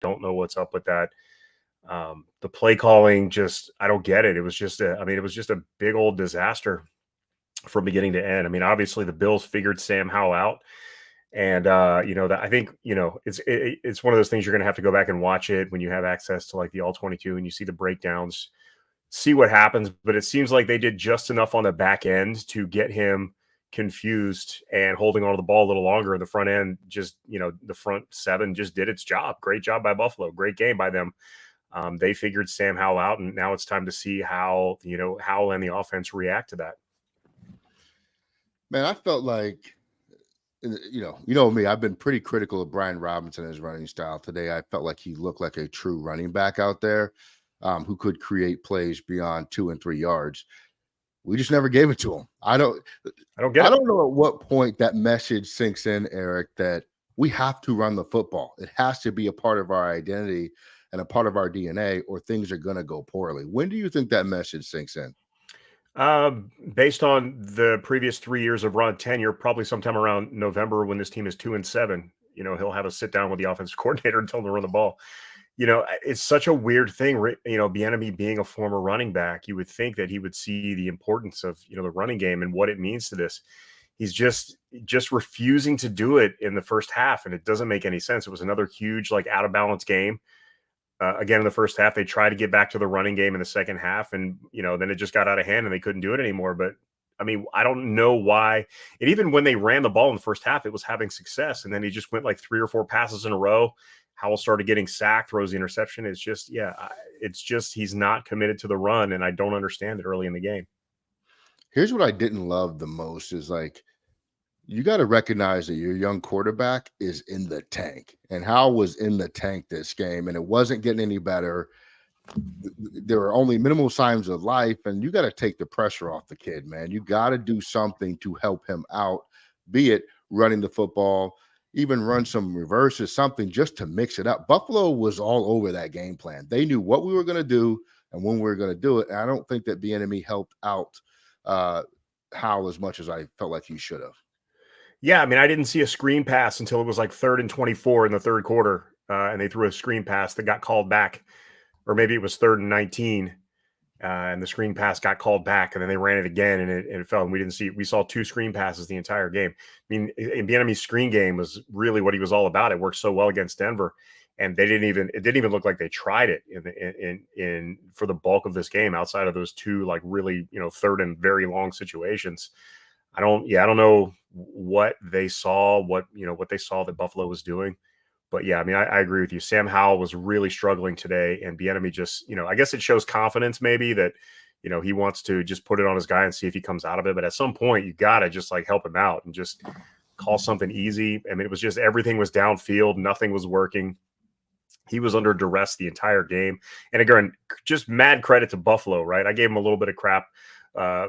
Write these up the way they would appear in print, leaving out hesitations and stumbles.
don't know what's up with that. The play calling, just I don't get it. It was just it was just a big old disaster from beginning to end. I mean, obviously the Bills figured Sam Howell out, and that I think it's one of those things you're going to have to go back and watch it when you have access to like the all 22 and you see the breakdowns, see what happens. But it seems like they did just enough on the back end to get him confused and holding on to the ball a little longer. In the front end, just the front seven just did its job. Great job by Buffalo. Great game by them. They figured Sam Howell out, and now it's time to see how Howell and the offense react to that. Man, I felt like, me, I've been pretty critical of Brian Robinson and his running style. Today, I felt like he looked like a true running back out there who could create plays beyond 2 and 3 yards. We just never gave it to him. I don't know at what point that message sinks in, Eric, that we have to run the football. It has to be a part of our identity and a part of our DNA, or things are going to go poorly. When do you think that message sinks in? Based on the previous 3 years of Ron tenure, probably sometime around November when this team is 2-7. He'll have a sit down with the offensive coordinator and tell him to run the ball. It's such a weird thing. Bieniemy being a former running back, you would think that he would see the importance of the running game and what it means to this. He's just refusing to do it in the first half, and it doesn't make any sense. It was another huge out of balance game. Again, in the first half, they tried to get back to the running game in the second half, and then it just got out of hand and they couldn't do it anymore. But I mean, I don't know why. And even when they ran the ball in the first half, it was having success, and then he just went like 3 or 4 passes in a row. Howell started getting sacked, throws the interception. It's just he's not committed to the run, and I don't understand it early in the game. Here's what I didn't love the most is you got to recognize that your young quarterback is in the tank, and Howell was in the tank this game, and it wasn't getting any better. There were only minimal signs of life, and you got to take the pressure off the kid, man. You got to do something to help him out, be it running the football, even run some reverses, something just to mix it up. Buffalo was all over that game plan. They knew what we were going to do and when we were going to do it. And I don't think that Bieniemy helped out Howell as much as I felt like he should have. Yeah, I mean, I didn't see a screen pass until it was like 3rd and 24 in the third quarter, and they threw a screen pass that got called back, or maybe it was 3rd and 19, and the screen pass got called back, and then they ran it again, and it fell. And we saw 2 screen passes the entire game. I mean, Bieniemy's screen game was really what he was all about. It worked so well against Denver, and it didn't even look like they tried it in for the bulk of this game outside of those 2 really third and very long situations. I don't know what they saw, what they saw that Buffalo was doing. But yeah, I mean, I agree with you. Sam Howell was really struggling today, and Bieniemy just, I guess it shows confidence maybe that, he wants to just put it on his guy and see if he comes out of it. But at some point, you got to just help him out and just call something easy. I mean, it was just everything was downfield. Nothing was working. He was under duress the entire game. And again, just mad credit to Buffalo, right? I gave him a little bit of crap.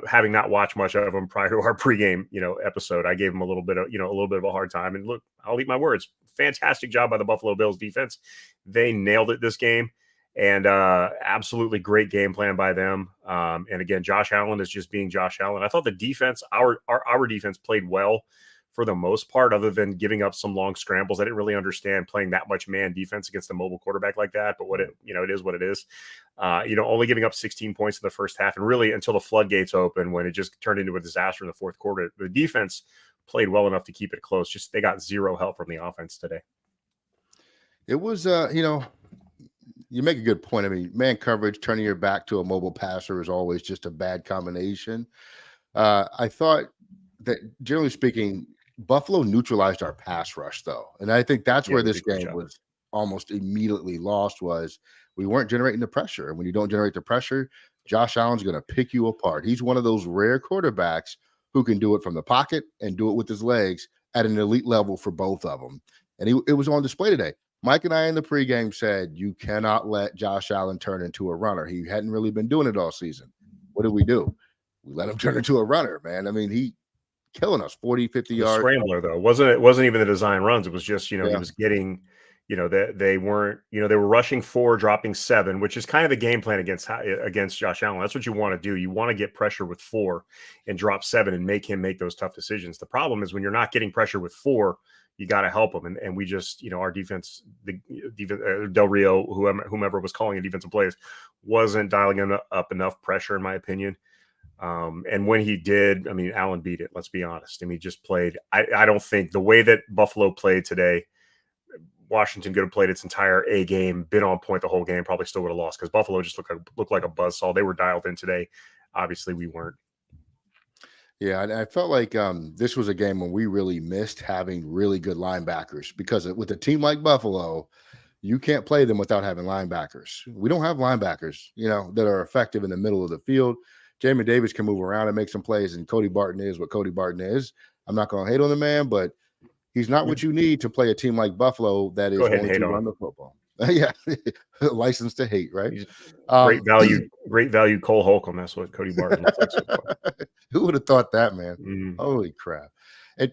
Having not watched much of him prior to our pregame, episode, I gave him a little bit of a hard time. And look, I'll eat my words. Fantastic job by the Buffalo Bills defense. They nailed it this game, and absolutely great game plan by them. And again, Josh Allen is just being Josh Allen. I thought the defense, our defense, played well for the most part, other than giving up some long scrambles. I didn't really understand playing that much man defense against a mobile quarterback like that, but it is what it is. Only giving up 16 points in the first half, and really until the floodgates open, when it just turned into a disaster in the fourth quarter. The defense played well enough to keep it close. Just they got zero help from the offense today. It was, you make a good point. I mean, man coverage, turning your back to a mobile passer is always just a bad combination. I thought that, generally speaking, Buffalo neutralized our pass rush, though. And I think that's where this game was almost immediately lost, was we weren't generating the pressure. And when you don't generate the pressure, Josh Allen's going to pick you apart. He's one of those rare quarterbacks who can do it from the pocket and do it with his legs at an elite level for both of them. And it was on display today. Mike and I in the pregame said, you cannot let Josh Allen turn into a runner. He hadn't really been doing it all season. What did we do? We let him turn into a runner, man. I mean, he killing us 40, 50 yards. Scrambler, though. It wasn't even the design runs. It was just, he was getting, they weren't, they were rushing 4, dropping 7, which is kind of the game plan against Josh Allen. That's what you want to do. You want to get pressure with 4 and drop 7 and make him make those tough decisions. The problem is when you're not getting pressure with 4, you got to help them. And we just, our defense, Del Rio, whomever was calling a defensive plays, wasn't dialing up enough pressure, in my opinion. And when he did, I mean, Allen beat it. Let's be honest. I mean, he just played. I don't think the way that Buffalo played today, Washington could have played its entire A game, been on point the whole game, probably still would have lost because Buffalo just looked like a buzzsaw. They were dialed in today. Obviously, we weren't. Yeah, and I felt like this was a game when we really missed having really good linebackers because with a team like Buffalo, you can't play them without having linebackers. We don't have linebackers, that are effective in the middle of the field. Jamin Davis can move around and make some plays, and Cody Barton is what Cody Barton is. I'm not going to hate on the man, but he's not what you need to play a team like Buffalo that is going to run the football. Yeah, license to hate, right? Great value Cole Holcomb. That's what Cody Barton looks like so far. Who would have thought that, man? Holy crap.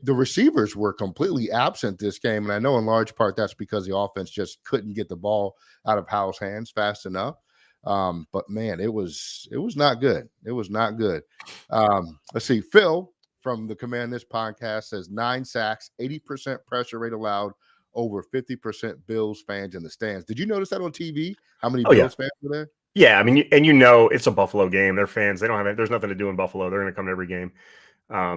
The receivers were completely absent this game, and I know in large part that's because the offense just couldn't get the ball out of Howell's hands fast enough. But man, it was not good. It was not good. Let's see. Phil from the Command This podcast says 9 sacks, 80% pressure rate allowed, over 50% Bills fans in the stands. Did you notice that on TV? How many Bills fans were there? Yeah, I mean, it's a Buffalo game. They're fans. They don't have it. There's nothing to do in Buffalo. They're going to come to every game.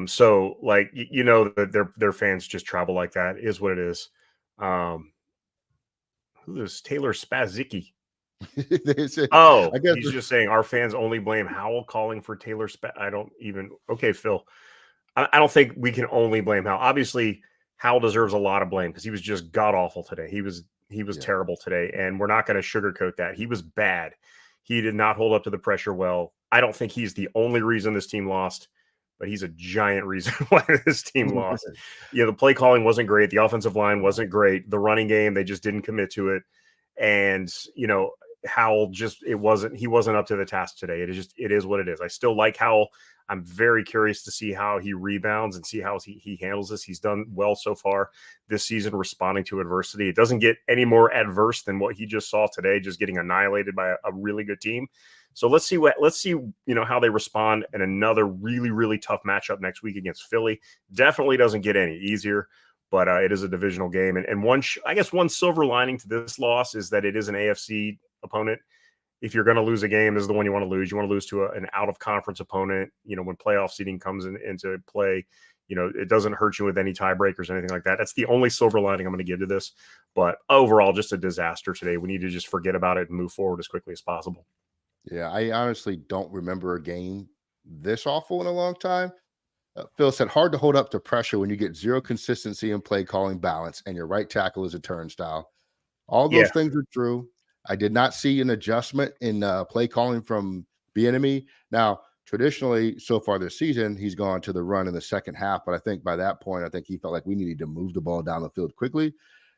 So like that their fans just travel like that is what it is. Who is Taylor Spazicki? I guess he's just saying our fans only blame Howell calling for Taylor okay, Phil. I don't think we can only blame Howell. Obviously, Howell deserves a lot of blame because he was just god awful today. He was terrible today, and we're not going to sugarcoat that. He was bad. He did not hold up to the pressure well. I don't think he's the only reason this team lost, but he's a giant reason why this team lost. The play calling wasn't great. The offensive line wasn't great. The running game, they just didn't commit to it. And, Howell he wasn't up to the task today. It is what it is. I still like Howell. I'm very curious to see how he rebounds and see how he handles this. He's done well so far this season responding to adversity. It doesn't get any more adverse than what he just saw today, just getting annihilated by a really good team. So let's see how they respond in another really, really tough matchup next week against Philly. Definitely doesn't get any easier, but it is a divisional game. And one silver lining to this loss is that it is an AFC opponent. If you're going to lose a game, this is the one you want to lose. You want to lose to an out-of-conference opponent. When playoff seeding comes into play, it doesn't hurt you with any tiebreakers or anything like that. That's the only silver lining I'm going to give to this. But overall, just a disaster today. We need to just forget about it and move forward as quickly as possible. Yeah, I honestly don't remember a game this awful in a long time. Phil said, hard to hold up to pressure when you get zero consistency in play calling balance and your right tackle is a turnstile. All those things are true. I did not see an adjustment in play calling from Bieniemy. Now, traditionally, so far this season, he's gone to the run in the second half. But I think by that point, I think he felt like we needed to move the ball down the field quickly.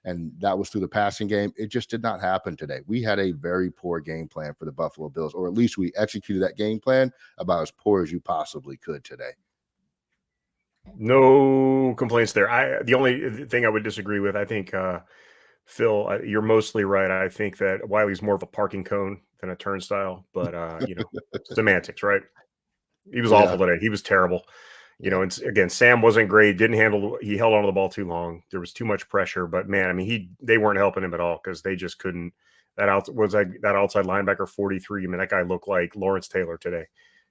And that was through the passing game. It just did not happen today. We had a very poor game plan for the Buffalo Bills, or at least we executed that game plan about as poor as you possibly could today. No complaints there. The only thing I would disagree with, I think, Phil, you're mostly right. I think that Wiley's more of a parking cone than a turnstile, but semantics, right? He was awful today. He was terrible. And again, Sam wasn't great. He held onto the ball too long. There was too much pressure, but man, I mean, they weren't helping him at all because they just couldn't. That outside linebacker 43. I mean, that guy looked like Lawrence Taylor today.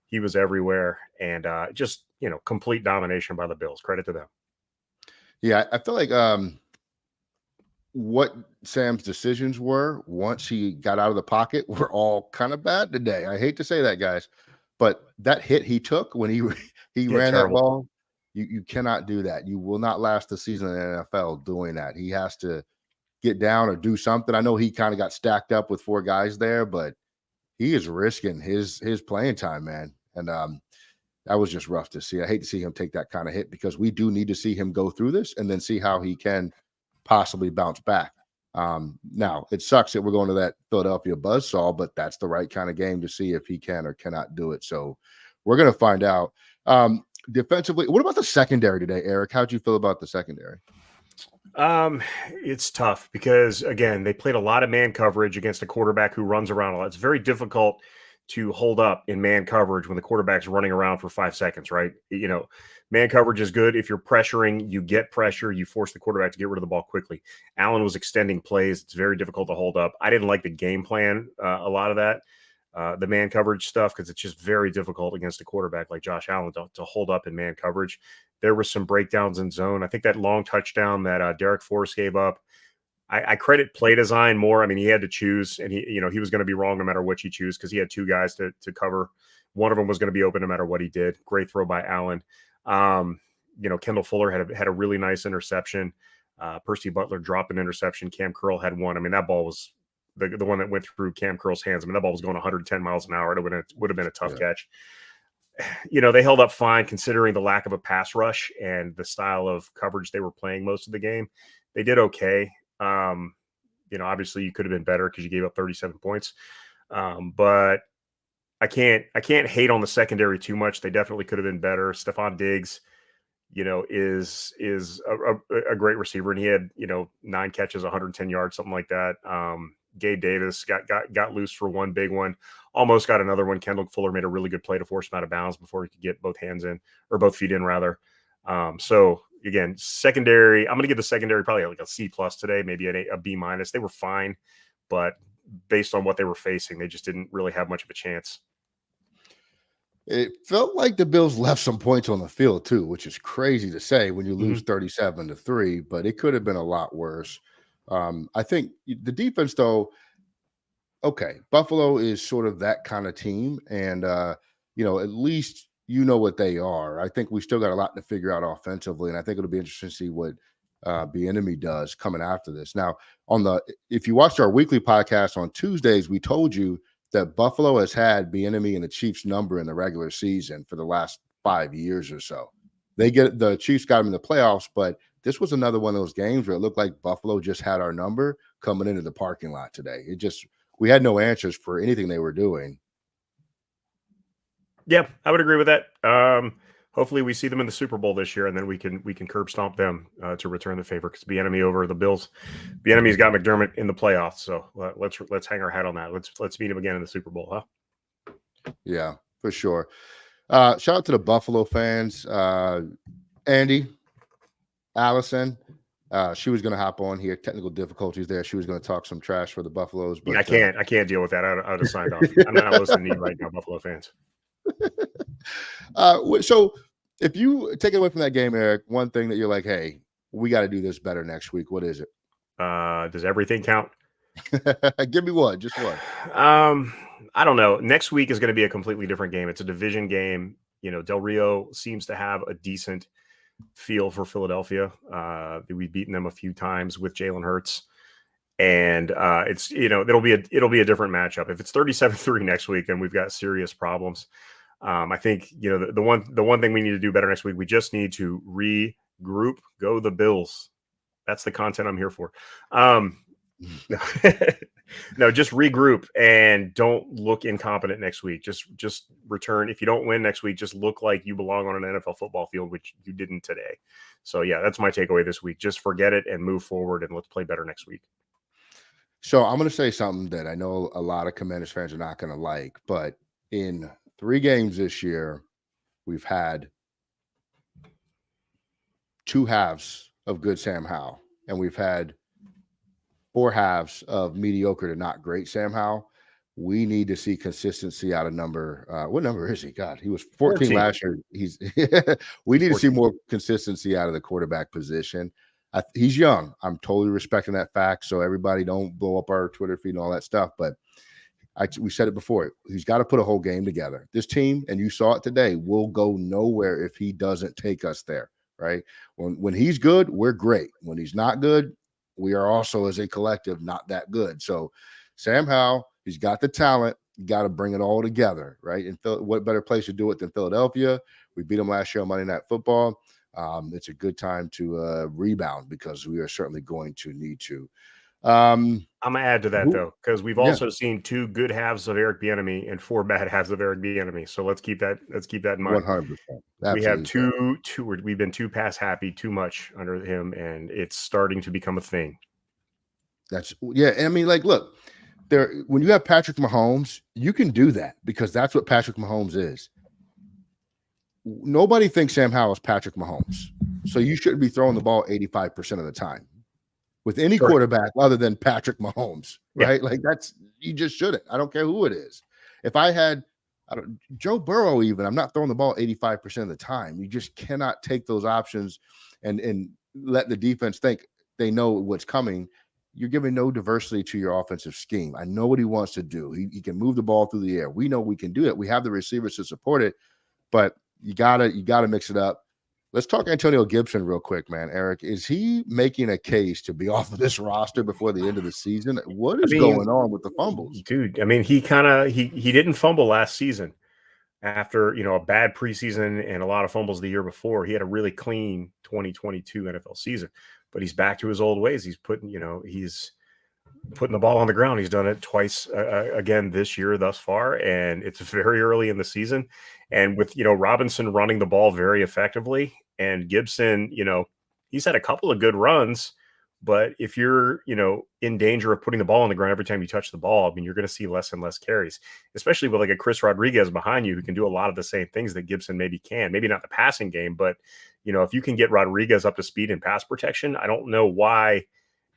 He was everywhere, and just complete domination by the Bills. Credit to them. Yeah, I feel like what Sam's decisions were once he got out of the pocket were all kind of bad today. I hate to say that, guys, but that hit he took when he ran terrible. that ball, you cannot do that. You will not last the season in the NFL doing that. He has to get down or do something. I know he kind of got stacked up with 4 guys there, but he is risking his playing time, man. And that was just rough to see. I hate to see him take that kind of hit because we do need to see him go through this and then see how he can possibly bounce back. Now, it sucks that we're going to that Philadelphia buzzsaw, but that's the right kind of game to see if he can or cannot do it. So we're going to find out. Defensively, what about the secondary today, Eric? How'd you feel about the secondary? It's tough because, again, they played a lot of man coverage against a quarterback who runs around a lot. It's very difficult to hold up in man coverage when the quarterback's running around for 5 seconds, right? Man coverage is good. If you're pressuring, you get pressure, you force the quarterback to get rid of the ball quickly. Allen was extending plays. It's very difficult to hold up. I didn't like the game plan, a lot of that, the man coverage stuff, because it's just very difficult against a quarterback like Josh Allen to hold up in man coverage. There were some breakdowns in zone. I think that long touchdown that Derek Forrest gave up, I credit play design more. I mean, he had to choose, and he was going to be wrong no matter what you choose, because he had two guys to cover. One of them was going to be open no matter what he did. Great throw by Allen. Kendall Fuller had a really nice interception. Percy Butler dropped an interception. Cam Curl had one. I mean, that ball was the one that went through Cam Curl's hands. I mean, that ball was going 110 miles an hour. It would have been a tough catch. They held up fine considering the lack of a pass rush and the style of coverage they were playing most of the game. They did okay. Obviously you could have been better because you gave up 37 points. But I can't hate on the secondary too much. They definitely could have been better. Stephon Diggs, is a great receiver, and he had 9 catches, 110 yards, something like that. Gabe Davis got loose for one big one, almost got another one. Kendall Fuller made a really good play to force him out of bounds before he could get both feet in rather. So again, secondary, I'm going to give the secondary probably like a C+ today, maybe a B-. They were fine, but based on what they were facing, they just didn't really have much of a chance. It felt like the Bills left some points on the field too, which is crazy to say when you lose 37-3, but it could have been a lot worse. I think the defense, though, okay, Buffalo is sort of that kind of team, and at least what they are. I think we still got a lot to figure out offensively, and I think it'll be interesting to see what Bieniemy does coming after this. Now, if you watched our weekly podcast on Tuesdays, we told you that Buffalo has had Bieniemy and the Chiefs' number in the regular season for the last 5 years or so. The Chiefs got them in the playoffs, but this was another one of those games where it looked like Buffalo just had our number coming into the parking lot today. We had no answers for anything they were doing. Yeah, I would agree with that. Hopefully we see them in the Super Bowl this year, and then we can curb stomp them to return the favor, because Bieniemy over the Bills. Bieniemy's got McDermott in the playoffs, so let's hang our hat on that. Let's meet him again in the Super Bowl, huh? Yeah, for sure. Shout out to the Buffalo fans. Andy, Allison, she was going to hop on here. Technical difficulties there. She was going to talk some trash for the Buffaloes, but I can't deal with that. I would have signed off. I'm not listening to you right now, Buffalo fans. So if you take it away from that game, Eric, one thing that you're like, hey, we got to do this better next week, what is it? Does everything count? Give me one, just one. I don't know. Next week is going to be a completely different game. It's a division game. Del Rio seems to have a decent feel for Philadelphia. We've beaten them a few times with Jalen Hurts. And it's it'll be a different matchup. If it's 37-3 next week, then we've got serious problems. I think the one thing we need to do better next week, we just need to regroup. Go the Bills. That's the content I'm here for. No, just regroup and don't look incompetent next week. Just return. If you don't win next week, just look like you belong on an NFL football field, which you didn't today. So yeah, that's my takeaway this week. Just forget it and move forward, and let's play better next week. So I'm going to say something that I know a lot of Commanders fans are not going to like, but in 3 games this year, we've had 2 halves of good Sam Howell, and we've had 4 halves of mediocre to not great Sam Howell. We need to see consistency out of what number is he? God, he was 14 last year. We need to see more consistency out of the quarterback position. He's young. I'm totally respecting that fact. So everybody don't blow up our Twitter feed and all that stuff. But we said it before. He's got to put a whole game together. This team, and you saw it today, will go nowhere if he doesn't take us there, right? When he's good, we're great. When he's not good, we are also, as a collective, not that good. So Sam Howell, he's got the talent. You got to bring it all together, right? And what better place to do it than Philadelphia? We beat them last year on Monday Night Football. It's a good time to rebound, because we are certainly going to need to. I'm gonna add to that though, because we've also seen 2 good halves of Eric Bieniemy and 4 bad halves of Eric Bieniemy. So let's keep that in mind. 100%. We have we've been too pass happy too much under him, and it's starting to become a thing. And I mean, like, look, when you have Patrick Mahomes, you can do that, because that's what Patrick Mahomes is. nobody thinks Sam Howell is Patrick Mahomes. So you shouldn't be throwing the ball 85% of the time with any Sure. quarterback other than Patrick Mahomes, right? Yeah. Like you just shouldn't. I don't care who it is. If I had Joe Burrow, even, I'm not throwing the ball 85% of the time. You just cannot take those options and let the defense think they know what's coming. You're giving no diversity to your offensive scheme. I know what he wants to do. He can move the ball through the air. We know we can do it. We have the receivers to support it, but you gotta mix it up. Let's talk Antonio Gibson real quick, man. Eric, is he making a case to be off of this roster before the end of the season? What is going on with the fumbles? Dude, I mean, he didn't fumble last season after, a bad preseason and a lot of fumbles the year before. He had a really clean 2022 NFL season, but he's back to his old ways. He's putting the ball on the ground. He's done it twice again this year thus far, and it's very early in the season. And with Robinson running the ball very effectively, and Gibson, he's had a couple of good runs, but if you're in danger of putting the ball on the ground every time you touch the ball, I mean, you're going to see less and less carries, especially with like a Chris Rodriguez behind you who can do a lot of the same things that Gibson maybe can. Maybe not the passing game, but if you can get Rodriguez up to speed in pass protection, I don't know why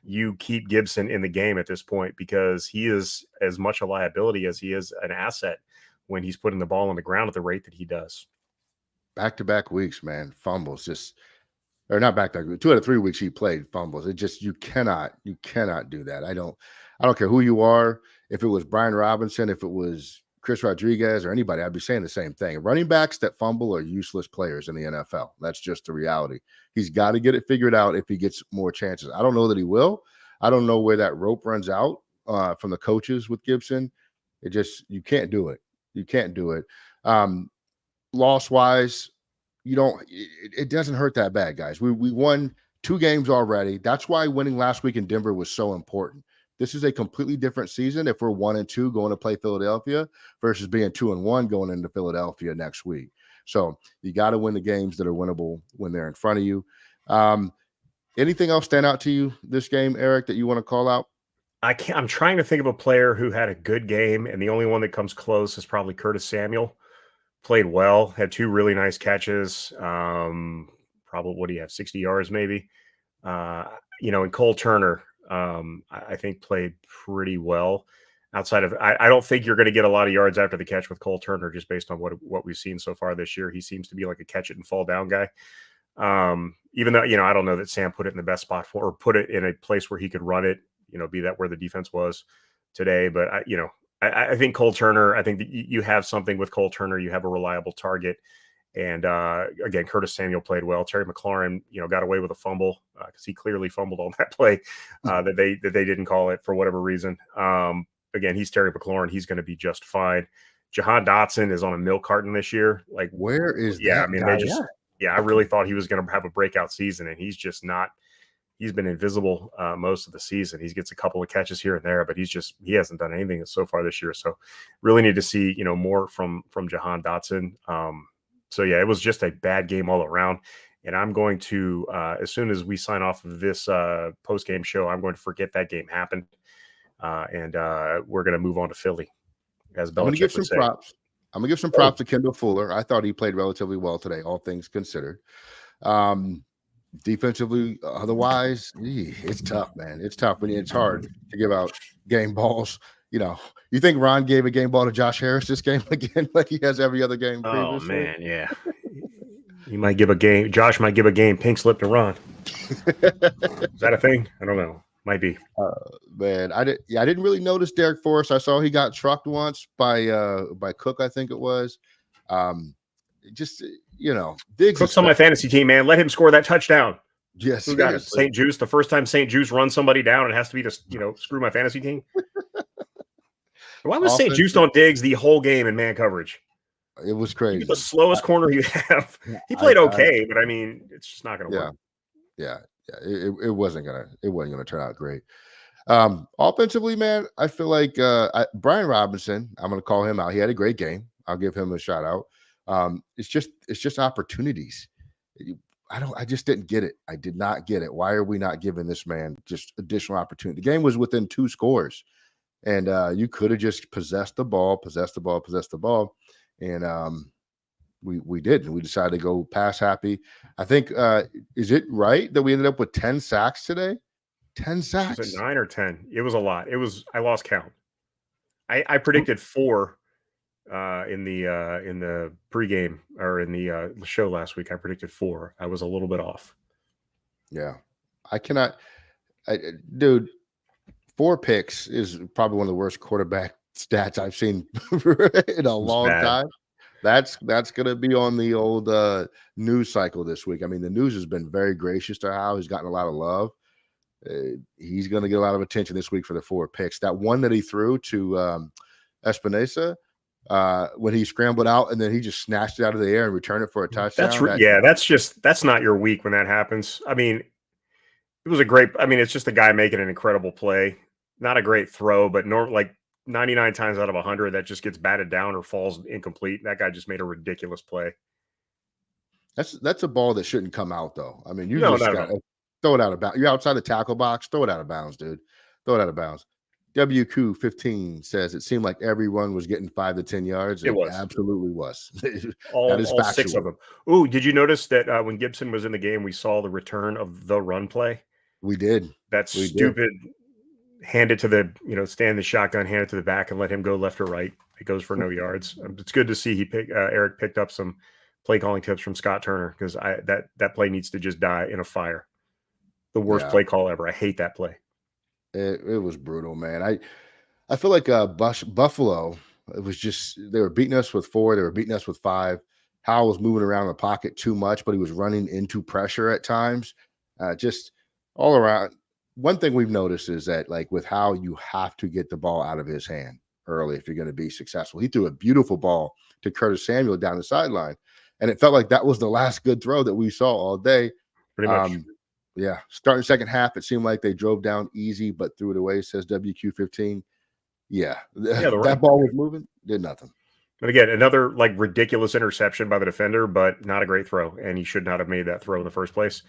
you keep Gibson in the game at this point, because he is as much a liability as he is an asset when he's putting the ball on the ground at the rate that he does. Back-to-back weeks, man, fumbles or not back-to-back, 2 out of 3 weeks he played fumbles. It just, you cannot do that. I don't care who you are. If it was Brian Robinson, if it was Chris Rodriguez or anybody, I'd be saying the same thing. Running backs that fumble are useless players in the NFL. That's just the reality. He's got to get it figured out if he gets more chances. I don't know that he will. I don't know where that rope runs out from the coaches with Gibson. You can't do it. You can't do it. Loss-wise, it doesn't hurt that bad, guys. We won 2 games already. That's why winning last week in Denver was so important. This is a completely different season if we're 1-2 going to play Philadelphia versus being 2-1 going into Philadelphia next week. So you got to win the games that are winnable when they're in front of you. Anything else stand out to you this game, Eric, that you want to call out? I'm trying to think of a player who had a good game, and the only one that comes close is probably Curtis Samuel. Played well, had 2 really nice catches. Probably, what do you have, 60 yards maybe? And Cole Turner, I think played pretty well. Outside of, I don't think you're going to get a lot of yards after the catch with Cole Turner, just based on what we've seen so far this year. He seems to be like a catch it and fall down guy. Even though, I don't know that Sam put it in the best spot or put it in a place where he could run it, be that where the defense was today. But I think Cole Turner, I think that you have something with Cole Turner. You have a reliable target. And again, Curtis Samuel played well. Terry McLaurin, got away with a fumble because he clearly fumbled on that play that they didn't call it for whatever reason. Again, he's Terry McLaurin. He's going to be just fine. Jahan Dotson is on a milk carton this year. Like, where is that? I mean, I really thought he was going to have a breakout season, and he's just not. He's been invisible most of the season. He gets a couple of catches here and there, but he hasn't done anything so far this year. So really need to see, more from Jahan Dotson. So yeah, it was just a bad game all around. And I'm going to, as soon as we sign off of this post-game show, I'm going to forget that game happened. And we're going to move on to Philly. As Belichick I'm going to give some say. props. I'm going to give some props to Kendall Fuller. I thought he played relatively well today, all things considered. Defensively, otherwise, it's tough, man. It's tough. I mean, it's hard to give out game balls. You think Ron gave a game ball to Josh Harris this game again, like he has every other game previously? Oh, man, yeah. Josh might give a game pink slip to Ron. Is that a thing? I don't know. Might be. Man, I didn't really notice Derek Forrest. I saw he got trucked once by Cook, I think it was. Diggs Cook's on my fantasy team, man. Let him score that touchdown. Yes, who got it? St. Juice. The first time St. Juice runs somebody down, it has to be to screw my fantasy team. Why was St. Juice on Diggs the whole game in man coverage? It was crazy. The slowest corner you have. He played okay, but I mean, it's just not going to work. Yeah. It wasn't gonna turn out great. Offensively, man, I feel like Brian Robinson. I'm gonna call him out. He had a great game. I'll give him a shout out. It's just opportunities. I just didn't get it. I did not get it. Why are we not giving this man just additional opportunity? The game was within 2 scores, and you could have just possessed the ball, and we didn't. We decided to go pass happy. I think is it right that we ended up with 10 sacks today? 10 Was it sacks. 9 or 10? It was a lot. I lost count. I predicted 4 in the pregame or in the show last week. I predicted 4. I was a little bit off. Yeah. I cannot dude, 4 picks is probably one of the worst quarterback stats I've seen in a long bad. time. That's going to be on the old news cycle this week. I mean, the news has been very gracious to Hal. He's gotten a lot of love. He's going to get a lot of attention this week for the 4 picks. That one that he threw to Espinosa when he scrambled out and then he just snatched it out of the air and returned it for a touchdown. That's not your week when that happens. I mean, it was it's just a guy making an incredible play. Not a great throw, but like 99 times out of 100, that just gets batted down or falls incomplete. That guy just made a ridiculous play. That's a ball that shouldn't come out, though. I mean, you No, just got to throw it out of bounds. You're outside the tackle box, throw it out of bounds, dude. Throw it out of bounds. WQ15 says it seemed like everyone was getting 5 to 10 yards. It was. Absolutely was. That is all 6 of them. Ooh, did you notice that when Gibson was in the game, we saw the return of the run play? We did. That stupid hand it to the, stand the shotgun, hand it to the back and let him go left or right. It goes for no yards. It's good to see Eric picked up some play calling tips from Scott Turner because that play needs to just die in a fire. The worst play call ever. I hate that play. It was brutal, man. I feel like Buffalo, it was just they were beating us with 4, they were beating us with 5. Howell was moving around the pocket too much, but he was running into pressure at times. Just all around. One thing we've noticed is that, like with Howell, you have to get the ball out of his hand early if you're going to be successful. He threw a beautiful ball to Curtis Samuel down the sideline, and it felt like that was the last good throw that we saw all day. Pretty much. Yeah, starting second half, it seemed like they drove down easy, but threw it away, says WQ15. Yeah, that ball was moving, did nothing. But again, another like ridiculous interception by the defender, but not a great throw. And he should not have made that throw in the first place.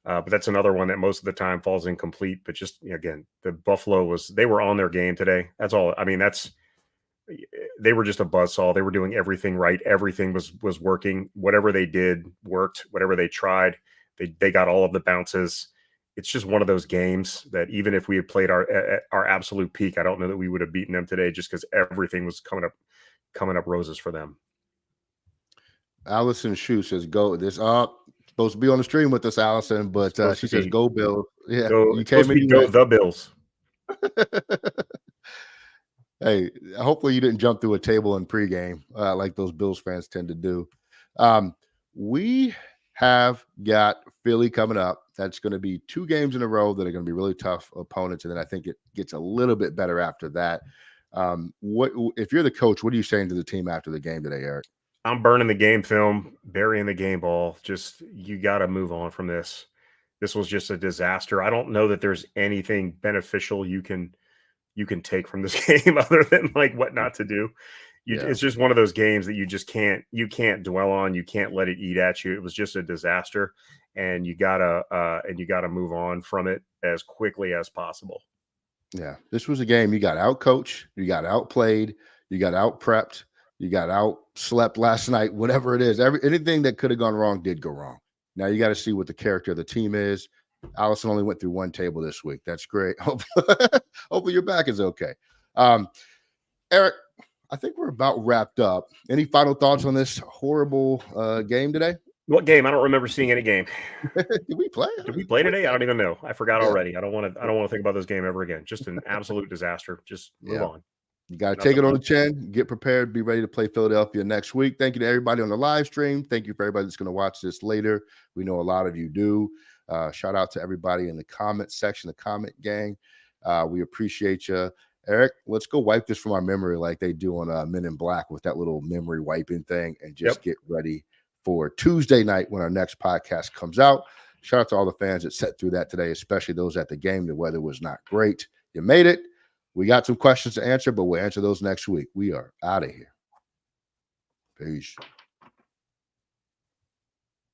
But that's another one that most of the time falls incomplete. But just, again, the Buffalo they were on their game today. That's all. I mean, they were just a buzzsaw. They were doing everything right. Everything was working. Whatever they did worked. Whatever they tried, they got all of the bounces. It's just one of those games that even if we had played our absolute peak, I don't know that we would have beaten them today just because everything was coming up roses for them. Allison Shu says, go this up. Supposed to be on the stream with us, Allison, but she says, go Bills. Yeah, you came in. Go the Bills. Hey, hopefully you didn't jump through a table in pregame like those Bills fans tend to do. We have got Philly coming up. That's going to be 2 games in a row that are going to be really tough opponents, and then I think it gets a little bit better after that. What if you're the coach? What are you saying to the team after the game today, Eric? I'm burning the game film, burying the game ball. Just you got to move on from this. This was just a disaster. I don't know that there's anything beneficial you can take from this game other than like what not to do. It's just one of those games that you just can't dwell on. You can't let it eat at you. It was just a disaster, and you gotta move on from it as quickly as possible. Yeah, this was a game you got out coached, you got outplayed, you got out prepped. You got out slept last night, whatever it is. Anything that could have gone wrong did go wrong. Now you got to see what the character of the team is. Allison only went through 1 table this week. That's great. Hopefully your back is okay. Eric, I think we're about wrapped up. Any final thoughts on this horrible game today? What game? I don't remember seeing any game. Did we play? Did we play today? I don't even know. I forgot already. I don't want to think about this game ever again. Just an absolute disaster. Just move on. You got to take it on the chin, get prepared, be ready to play Philadelphia next week. Thank you to everybody on the live stream. Thank you for everybody that's going to watch this later. We know a lot of you do. Shout out to everybody in the comment section, the comment gang. We appreciate you. Eric, let's go wipe this from our memory like they do on Men in Black with that little memory wiping thing and just get ready for Tuesday night when our next podcast comes out. Shout out to all the fans that sat through that today, especially those at the game. The weather was not great. You made it. We got some questions to answer, but we'll answer those next week. We are out of here. Peace.